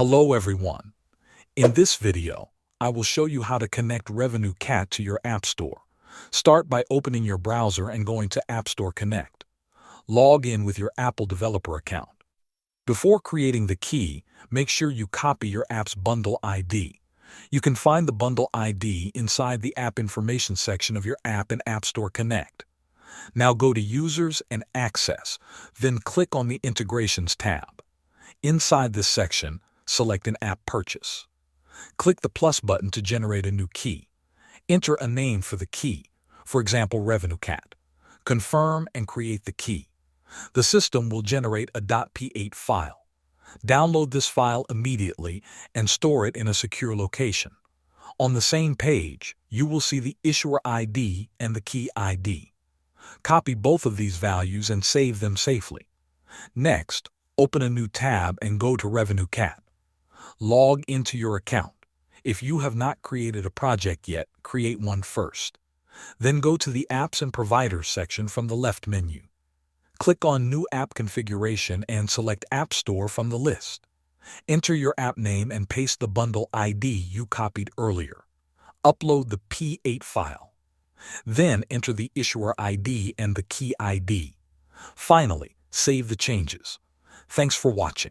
Hello everyone. In this video, I will show you how to connect RevenueCat to your App Store. Start by opening your browser and going to App Store Connect. Log in with your Apple developer account. Before creating the key, make sure you copy your app's bundle ID. You can find the bundle ID inside the App Information section of your app in App Store Connect. Now go to Users and Access, then click on the Integrations tab. Inside this section, select an app purchase. Click the plus button to generate a new key. Enter a name for the key, for example RevenueCat. Confirm and create the key. The system will generate a .p8 file. Download this file immediately and store it in a secure location. On the same page, you will see the issuer ID and the key ID. Copy both of these values and save them safely. Next, open a new tab and go to RevenueCat. Log into your account. If you have not created a project yet, create one first. Then go to the Apps and Providers section from the left menu. Click on New App Configuration and select App Store from the list. Enter your app name and paste the bundle ID you copied earlier. Upload the P8 file. Then enter the issuer ID and the key ID. Finally, save the changes. Thanks for watching.